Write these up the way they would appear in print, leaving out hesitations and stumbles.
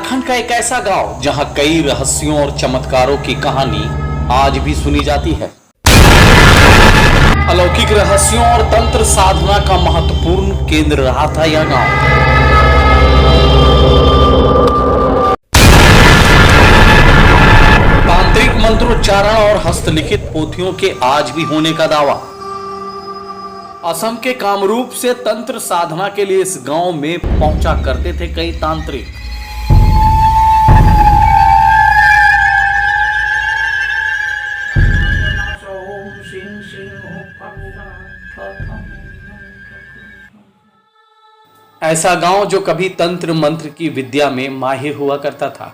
झारखंड का एक ऐसा गांव जहां कई रहस्यों और चमत्कारों की कहानी आज भी सुनी जाती है। अलौकिक रहस्यों और तंत्र साधना का महत्वपूर्ण केंद्र रहा था यह गांव। तांत्रिक मंत्रोच्चारण और हस्तलिखित पोथियों के आज भी होने का दावा। असम के कामरूप से तंत्र साधना के लिए इस गांव में पहुंचा करते थे कई तांत्रिक। ऐसा गांव जो कभी तंत्र मंत्र की विद्या में माहिर हुआ करता था।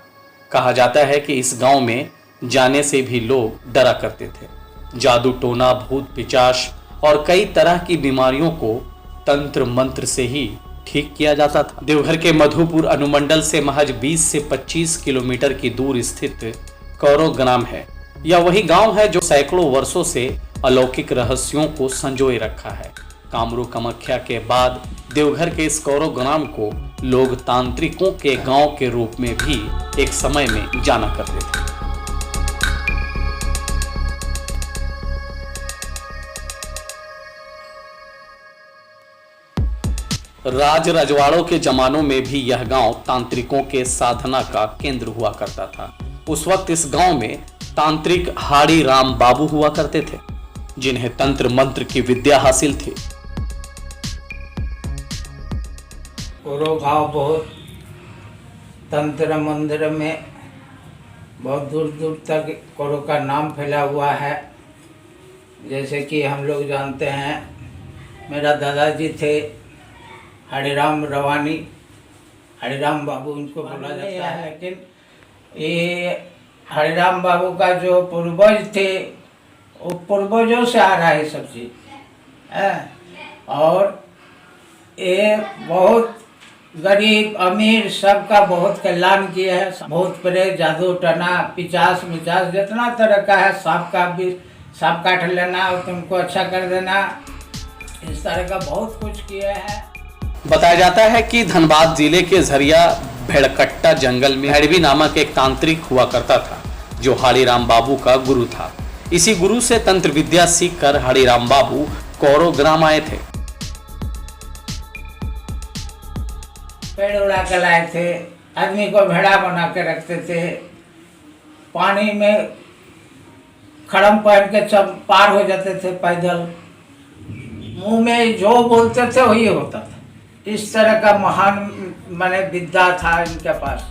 कहा जाता है कि इस गांव में जाने से भी लोग डरा करते थे। जादू टोना, भूत पिचाश और कई तरह की बीमारियों को तंत्र मंत्र से ही ठीक किया जाता था। देवघर के मधुपुर अनुमंडल से महज 20 से 25 किलोमीटर की दूर स्थित कौरव ग्राम है। यह वही गांव है जो सैकड़ों वर्षों से अलौकिक रहस्यों को संजोए रखा है। कामरू कामाख्या के बाद देवघर के इस कौरव ग्राम को लोग तांत्रिकों के गांव के रूप में भी एक समय में जाना करते थे। राज रजवाड़ों के जमानों में भी यह गांव तांत्रिकों के साधना का केंद्र हुआ करता था। उस वक्त इस गांव में तांत्रिक हाड़ी राम बाबू हुआ करते थे, जिन्हें तंत्र मंत्र की विद्या हासिल थी। कौरव गांव बहुत तंत्र मंत्र में बहुत दूर दूर तक कौरव का नाम फैला हुआ है। जैसे कि हम लोग जानते हैं, मेरा दादाजी थे हरिराम रवानी, हरिराम बाबू उनको बोला जाता है। लेकिन ये हरिराम बाबू का जो पूर्वज थे वो पूर्वजों से आ रहा है सब चीज़ है। और ये बहुत गरीब अमीर सबका बहुत कल्याण किया है। बहुत प्रेत, जादू टना, पिचास मिचास जितना तरह का है, सांप का भी सांप काट लेना और तुमको अच्छा कर देना, इस तरह का बहुत कुछ किया है। बताया जाता है कि धनबाद जिले के झरिया भेड़कट्टा जंगल में हड़वी नामक एक तांत्रिक हुआ करता था, जो हाड़ीराम बाबू का गुरु था। इसी गुरु से तंत्र विद्या सीखकर हाड़ीराम बाबू कौरव ग्राम आए थे। पेड़ उड़ा के लाए थे, आदमी को भेड़ा बना के रखते थे, पानी में खड़म पहन के सब पार हो जाते थे पैदल, मुंह में जो बोलते थे वही होता था। इस तरह का महान माने विद्या था इनके पास।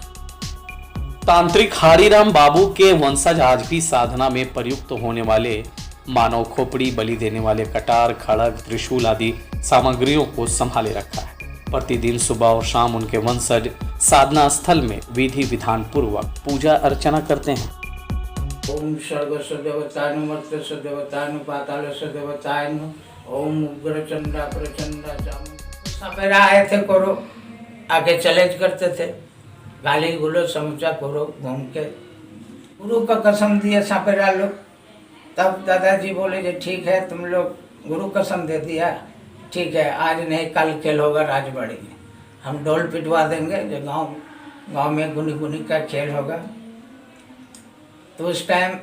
तांत्रिक हाड़ीराम बाबू के वंशज आज भी साधना में प्रयुक्त होने वाले मानव खोपड़ी, बलि देने वाले कटार, खड़ग, त्रिशूल आदि सामग्रियों को संभाले रखा है। प्रतिदिन सुबह और शाम उनके वंशज साधना स्थल में विधि विधान पूर्वक पूजा अर्चना करते हैं। ओम सर्व सदेवताय नमः, मर्त्य सदेवताय नमः, पाताल सदेवताय नमः, ओम उग्र चंद्रा प्रचंडा चामुंडा। सपेरा आए थे कौरव, आके चैलेंज करते थे, गाली गुलो समूचा कौरव घूम के गुरु का कसम दिए सपेरा लोग। तब दादाजी बोले जो ठीक है, तुम लोग गुरु कसम दे दिया, ठीक है, आज नहीं कल खेल होगा राजबाड़ी में, हम ढोल पिटवा देंगे, जो गांव में गुनी गुनी का खेल होगा। तो उस टाइम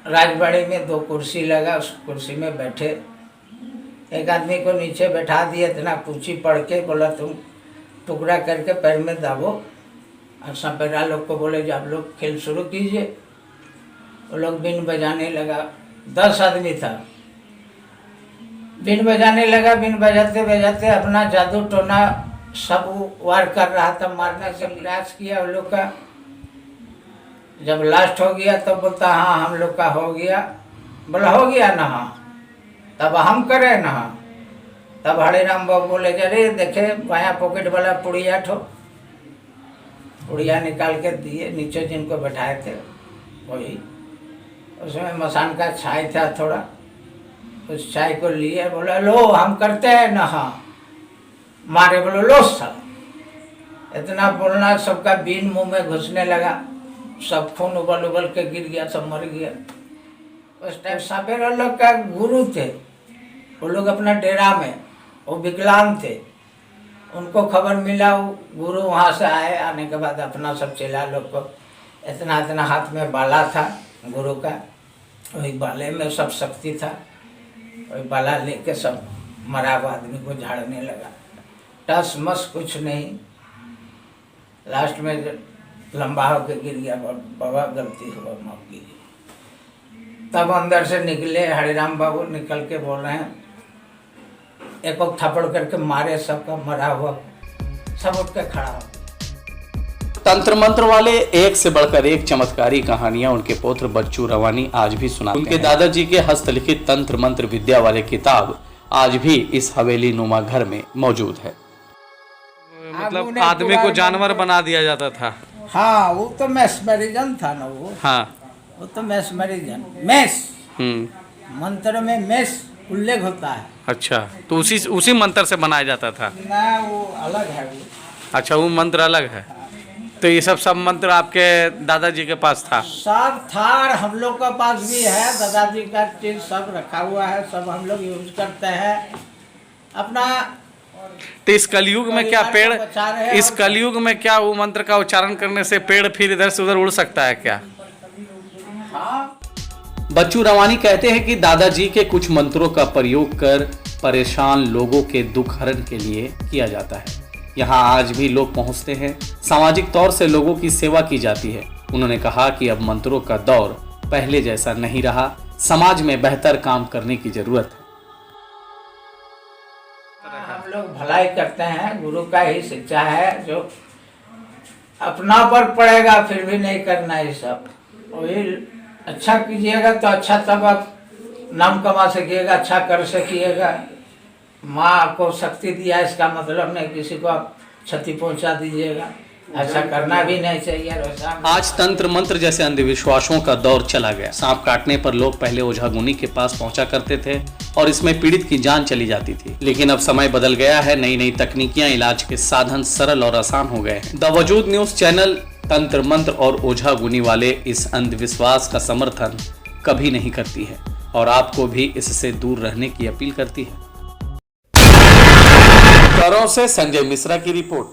राजबाड़ी में 2 कुर्सी लगा, उस कुर्सी में बैठे, एक आदमी को नीचे बैठा दिया, इतना पूछी पढ़ के बोला तुम टुकड़ा करके पैर में दाबो। और सपेरा लोग को बोले जो आप लोग खेल शुरू कीजिए। वो लोग बीन बजाने लगा, 10 आदमी था, बीन बजाने लगा। बीन बजाते बजाते अपना जादू टोना सब वार कर रहा था, मारने से प्रयास किया उन लोग का। जब लास्ट हो गया तो बोलता हाँ हम लोग का हो गया। बोला हो गया ना? हाँ, तब हम करें ना। तब हरिराम बाबू बोले अरे देखे बाया पॉकेट वाला पुड़िया पुड़िया निकाल के दिए, नीचे जिनको बैठाए थे वही, उसमें मसान का छाई था थोड़ा, उस छाई को लिए, बोला लो हम करते हैं ना। हाँ, मारे बोलो लो सब। इतना बोलना, सबका बीन मुंह में घुसने लगा, सब खून उबल उबल के गिर गया, सब मर गया। उस टाइम सपेरा लोग का गुरु थे, वो लोग अपना डेरा में, वो विकलांग थे, उनको खबर मिला, वो गुरु वहाँ से आए। आने के बाद अपना सब चेला लोग को इतना इतना हाथ में बाला था गुरु का, वही बाले में सब शक्ति था। वही बाला लेके सब मरा हुआ आदमी को झाड़ने लगा। टस मस कुछ नहीं, लास्ट में लंबा होकर गिर गया। बाबा गलती हुआ, माफ कीजिए। तब अंदर से निकले हरिराम बाबू, निकल के बोल रहे हैं, एक और थप्पड़ करके मारे सबका, मरा हुआ सब उठ के खड़ा हो। तंत्र मंत्र वाले एक से बढ़कर एक चमत्कारी कहानियां उनके पुत्र बच्चू रवानी आज भी सुनाते हैं। उनके दादाजी के हस्तलिखित तंत्र मंत्र विद्या वाले किताब आज भी इस हवेली नुमा घर में मौजूद है। मतलब आदमी को जानवर बना दिया जाता था। हाँ, वो तो मैस्मरिजम था ना वो। हाँ, वो तो मैस्मरिजम, मैस मंत्र में मैस उल्लेख होता है। अच्छा, तो उसी मंत्र से बनाया जाता था ना, वो अलग है वो। अच्छा, वो मंत्र अलग है। तो ये सब मंत्र आपके दादाजी के पास था? सब था, और हम लोग के पास भी है। दादाजी का चीज सब रखा हुआ है, सब हम लोग यूज करते हैं अपना। तो इस कलयुग में क्या पेड़, इस कलयुग में क्या वो मंत्र का उच्चारण करने से पेड़ फिर इधर से उधर उड़ सकता है क्या? हाँ। बच्चू रवानी कहते हैं कि दादाजी के कुछ मंत्रों का प्रयोग कर परेशान लोगों के दुख हरण के लिए किया जाता है। यहाँ आज भी लोग पहुँचते हैं, सामाजिक तौर से लोगों की सेवा की जाती है। उन्होंने कहा कि अब मंत्रों का दौर पहले जैसा नहीं रहा, समाज में बेहतर काम करने की जरूरत है। हम लोग भलाई करते हैं, गुरु का ही शिक्षा है। जो अपना पर पड़ेगा फिर भी नहीं करना ये सब। वही अच्छा कीजिएगा तो अच्छा, तब आप नाम कमा सकिएगा, अच्छा कर सकिएगा। माँ आपको शक्ति दिया, इसका मतलब नहीं किसी को आप क्षति पहुंचा दीजिएगा। ऐसा करना भी नहीं चाहिए। आज तंत्र मंत्र जैसे अंधविश्वासों का दौर चला गया। सांप काटने पर लोग पहले ओझा गुनी के पास पहुंचा करते थे और इसमें पीड़ित की जान चली जाती थी। लेकिन अब समय बदल गया है, नई नई तकनीकियां, इलाज के साधन सरल और आसान हो गए हैं। द वजूद न्यूज चैनल तंत्र मंत्र और ओझा गुनी वाले इस अंधविश्वास का समर्थन कभी नहीं करती है और आपको भी इससे दूर रहने की अपील करती है। से संजय मिश्रा की रिपोर्ट।